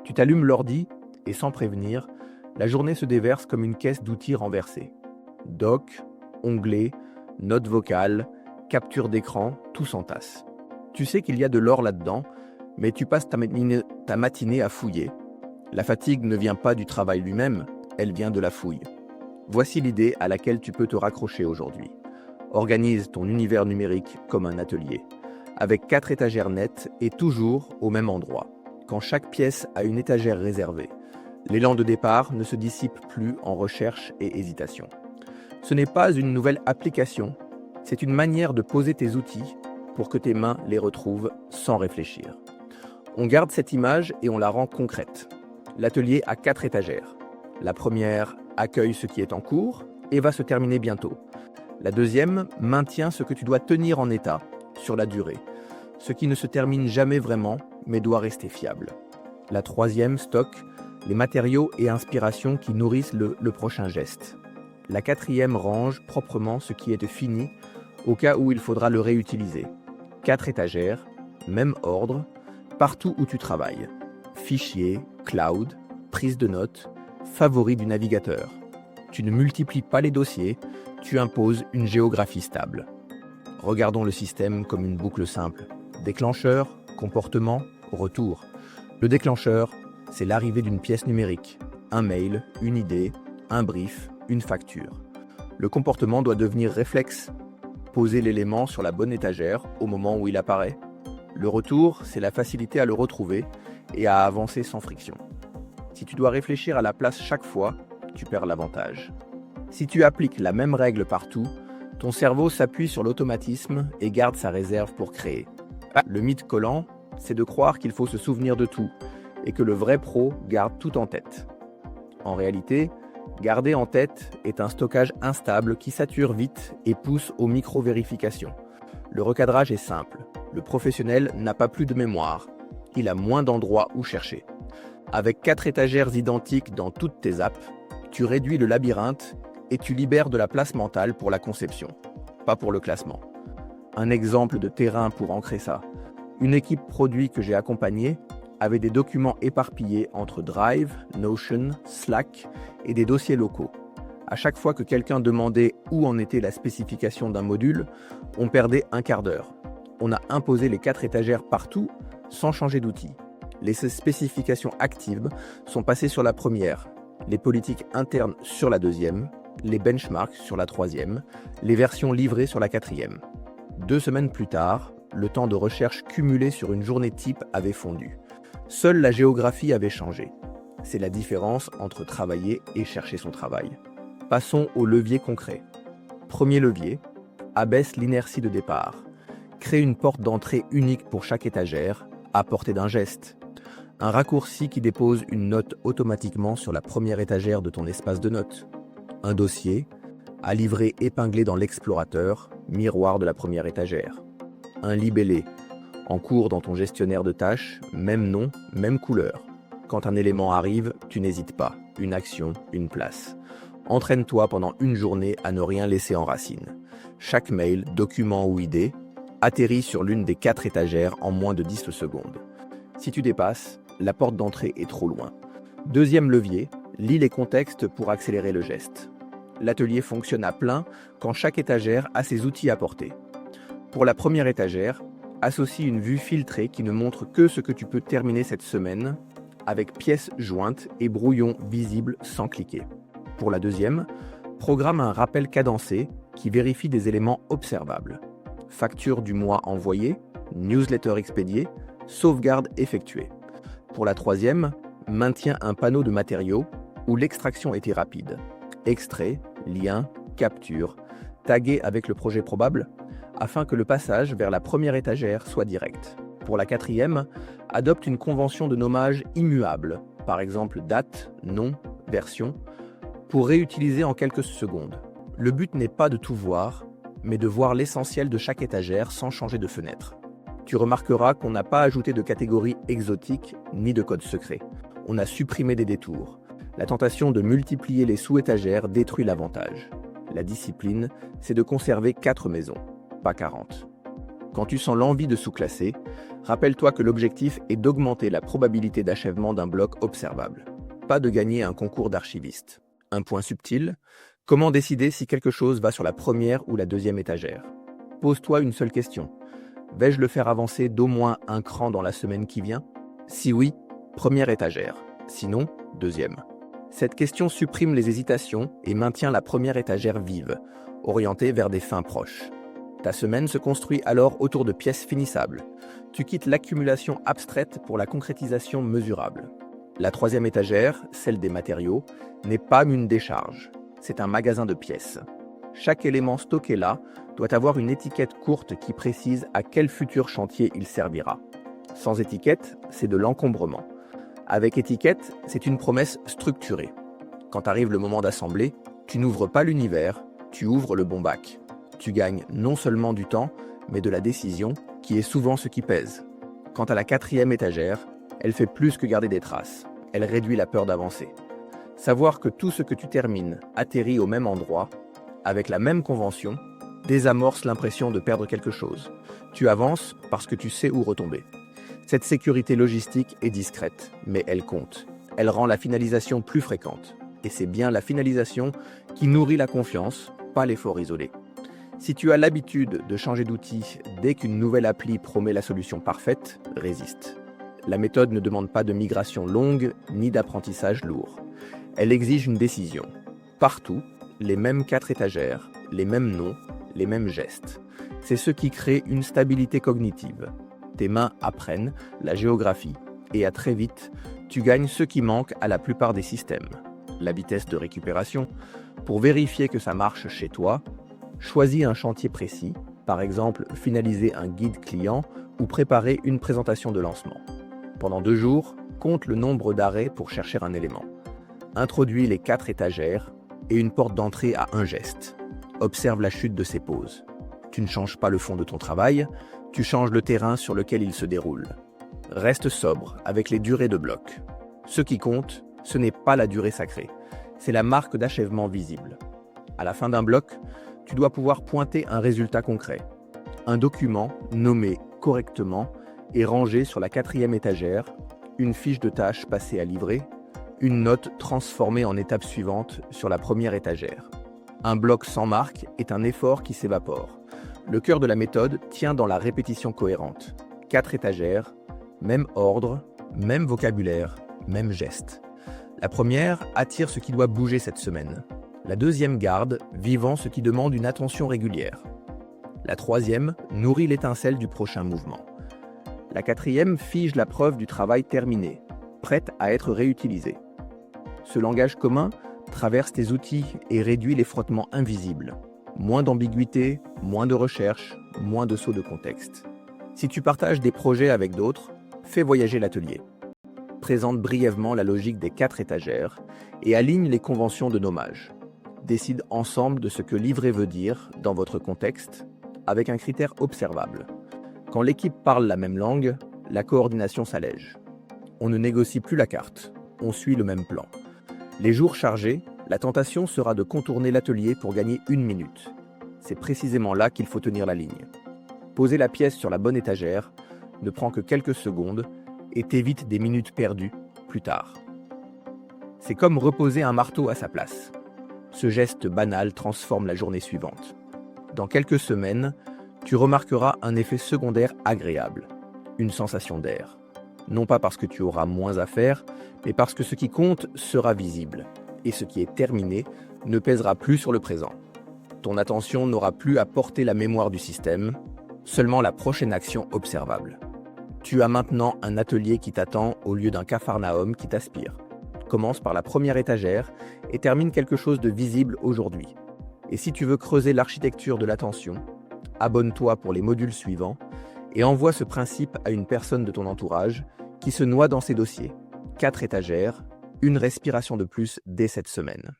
Tu t'allumes l'ordi et sans prévenir, la journée se déverse comme une caisse d'outils renversée. Doc, onglets, notes vocales, capture d'écran, tout s'entasse. Tu sais qu'il y a de l'or là-dedans, mais tu passes ta matinée à fouiller. La fatigue ne vient pas du travail lui-même, elle vient de la fouille. Voici l'idée à laquelle tu peux te raccrocher aujourd'hui. Organise ton univers numérique comme un atelier, avec 4 étagères nettes et toujours au même endroit, quand chaque pièce a une étagère réservée. L'élan de départ ne se dissipe plus en recherche et hésitation. Ce n'est pas une nouvelle application, c'est une manière de poser tes outils pour que tes mains les retrouvent sans réfléchir. On garde cette image et on la rend concrète. L'atelier a 4 étagères. La première accueille ce qui est en cours et va se terminer bientôt. La deuxième maintient ce que tu dois tenir en état sur la durée, ce qui ne se termine jamais vraiment mais doit rester fiable. La troisième stocke les matériaux et inspirations qui nourrissent le prochain geste. La quatrième range proprement ce qui est fini au cas où il faudra le réutiliser. 4 étagères, même ordre, partout où tu travailles. Fichiers, cloud, prise de notes, favoris du navigateur. Tu ne multiplies pas les dossiers, tu imposes une géographie stable. Regardons le système comme une boucle simple. Déclencheur, comportement, retour. Le déclencheur, c'est l'arrivée d'une pièce numérique. Un mail, une idée, un brief, une facture. Le comportement doit devenir réflexe. Poser l'élément sur la bonne étagère au moment où il apparaît. Le retour, c'est la facilité à le retrouver et à avancer sans friction. Si tu dois réfléchir à la place chaque fois, tu perds l'avantage. Si tu appliques la même règle partout, ton cerveau s'appuie sur l'automatisme et garde sa réserve pour créer. Le mythe collant, c'est de croire qu'il faut se souvenir de tout et que le vrai pro garde tout en tête. En réalité, garder en tête est un stockage instable qui sature vite et pousse aux micro-vérifications. Le recadrage est simple. Le professionnel n'a pas plus de mémoire. Il a moins d'endroits où chercher. Avec 4 étagères identiques dans toutes tes apps, tu réduis le labyrinthe et tu libères de la place mentale pour la conception, pas pour le classement. Un exemple de terrain pour ancrer ça. Une équipe produit que j'ai accompagnée avait des documents éparpillés entre Drive, Notion, Slack et des dossiers locaux. À chaque fois que quelqu'un demandait où en était la spécification d'un module, on perdait un quart d'heure. On a imposé les 4 étagères partout sans changer d'outil. Les spécifications actives sont passées sur la première, les politiques internes sur la deuxième, les benchmarks sur la troisième, les versions livrées sur la quatrième. 2 semaines plus tard, le temps de recherche cumulé sur une journée type avait fondu. Seule la géographie avait changé. C'est la différence entre travailler et chercher son travail. Passons au levier concret. Premier levier, abaisse l'inertie de départ. Crée une porte d'entrée unique pour chaque étagère, à portée d'un geste. Un raccourci qui dépose une note automatiquement sur la première étagère de ton espace de notes. Un dossier, à livrer épinglé dans l'explorateur, miroir de la première étagère. Un libellé, en cours dans ton gestionnaire de tâches, même nom, même couleur. Quand un élément arrive, tu n'hésites pas. Une action, une place. Entraîne-toi pendant une journée à ne rien laisser en racine. Chaque mail, document ou idée atterrit sur l'une des 4 étagères en moins de 10 secondes. Si tu dépasses, la porte d'entrée est trop loin. Deuxième levier, lis les contextes pour accélérer le geste. L'atelier fonctionne à plein quand chaque étagère a ses outils à portée. Pour la première étagère, associe une vue filtrée qui ne montre que ce que tu peux terminer cette semaine, avec pièces jointes et brouillons visibles sans cliquer. Pour la deuxième, programme un rappel cadencé qui vérifie des éléments observables. Facture du mois envoyée, newsletter expédiée, sauvegarde effectuée. Pour la troisième, maintiens un panneau de matériaux où l'extraction était rapide. Extrait, lien, capture, tagué avec le projet probable, afin que le passage vers la première étagère soit direct. Pour la quatrième, adopte une convention de nommage immuable, par exemple date, nom, version, pour réutiliser en quelques secondes. Le but n'est pas de tout voir, mais de voir l'essentiel de chaque étagère sans changer de fenêtre. Tu remarqueras qu'on n'a pas ajouté de catégorie exotique ni de code secret. On a supprimé des détours. La tentation de multiplier les sous-étagères détruit l'avantage. La discipline, c'est de conserver 4 maisons, pas 40. Quand tu sens l'envie de sous-classer, rappelle-toi que l'objectif est d'augmenter la probabilité d'achèvement d'un bloc observable, pas de gagner un concours d'archiviste. Un point subtil, comment décider si quelque chose va sur la première ou la deuxième étagère? Pose-toi une seule question. Vais-je le faire avancer d'au moins un cran dans la semaine qui vient? Si oui, première étagère. Sinon, deuxième. Cette question supprime les hésitations et maintient la première étagère vive, orientée vers des fins proches. Ta semaine se construit alors autour de pièces finissables. Tu quittes l'accumulation abstraite pour la concrétisation mesurable. La troisième étagère, celle des matériaux, n'est pas une décharge. C'est un magasin de pièces. Chaque élément stocké là doit avoir une étiquette courte qui précise à quel futur chantier il servira. Sans étiquette, c'est de l'encombrement. Avec étiquette, c'est une promesse structurée. Quand arrive le moment d'assembler, tu n'ouvres pas l'univers, tu ouvres le bon bac. Tu gagnes non seulement du temps, mais de la décision, qui est souvent ce qui pèse. Quant à la quatrième étagère, elle fait plus que garder des traces. Elle réduit la peur d'avancer. Savoir que tout ce que tu termines atterrit au même endroit, avec la même convention, désamorce l'impression de perdre quelque chose. Tu avances parce que tu sais où retomber. Cette sécurité logistique est discrète, mais elle compte. Elle rend la finalisation plus fréquente. Et c'est bien la finalisation qui nourrit la confiance, pas l'effort isolé. Si tu as l'habitude de changer d'outil dès qu'une nouvelle appli promet la solution parfaite, résiste. La méthode ne demande pas de migration longue ni d'apprentissage lourd. Elle exige une décision. Partout, les mêmes 4 étagères, les mêmes noms, les mêmes gestes. C'est ce qui crée une stabilité cognitive. Tes mains apprennent la géographie et à très vite, tu gagnes ce qui manque à la plupart des systèmes. La vitesse de récupération. Pour vérifier que ça marche chez toi, choisis un chantier précis, par exemple finaliser un guide client ou préparer une présentation de lancement. Pendant 2 jours, compte le nombre d'arrêts pour chercher un élément. Introduis les 4 étagères et une porte d'entrée à un geste. Observe la chute de ces pauses. Tu ne changes pas le fond de ton travail, tu changes le terrain sur lequel il se déroule. Reste sobre avec les durées de bloc. Ce qui compte, ce n'est pas la durée sacrée, c'est la marque d'achèvement visible. À la fin d'un bloc, tu dois pouvoir pointer un résultat concret. Un document nommé correctement et rangé sur la 4e étagère, une fiche de tâche passée à livrer, une note transformée en étape suivante sur la 1re étagère. Un bloc sans marque est un effort qui s'évapore. Le cœur de la méthode tient dans la répétition cohérente. 4 étagères, même ordre, même vocabulaire, même geste. La première attire ce qui doit bouger cette semaine. La deuxième garde, vivant ce qui demande une attention régulière. La troisième nourrit l'étincelle du prochain mouvement. La 4e fige la preuve du travail terminé, prête à être réutilisée. Ce langage commun traverse tes outils et réduit les frottements invisibles. Moins d'ambiguïté, moins de recherche, moins de sauts de contexte. Si tu partages des projets avec d'autres, fais voyager l'atelier. Présente brièvement la logique des 4 étagères et aligne les conventions de nommage. Décide ensemble de ce que livrer veut dire dans votre contexte, avec un critère observable. Quand l'équipe parle la même langue, la coordination s'allège. On ne négocie plus la carte, on suit le même plan. Les jours chargés, la tentation sera de contourner l'atelier pour gagner 1 minute. C'est précisément là qu'il faut tenir la ligne. Poser la pièce sur la bonne étagère ne prend que quelques secondes et t'évite des minutes perdues plus tard. C'est comme reposer un marteau à sa place. Ce geste banal transforme la journée suivante. Dans quelques semaines, tu remarqueras un effet secondaire agréable, une sensation d'air. Non pas parce que tu auras moins à faire, mais parce que ce qui compte sera visible, et ce qui est terminé ne pèsera plus sur le présent. Ton attention n'aura plus à porter la mémoire du système, seulement la prochaine action observable. Tu as maintenant un atelier qui t'attend au lieu d'un capharnaüm qui t'aspire. Commence par la 1re étagère et termine quelque chose de visible aujourd'hui. Et si tu veux creuser l'architecture de l'attention, abonne-toi pour les modules suivants et envoie ce principe à une personne de ton entourage qui se noie dans ses dossiers. 4 étagères, une respiration de plus dès cette semaine.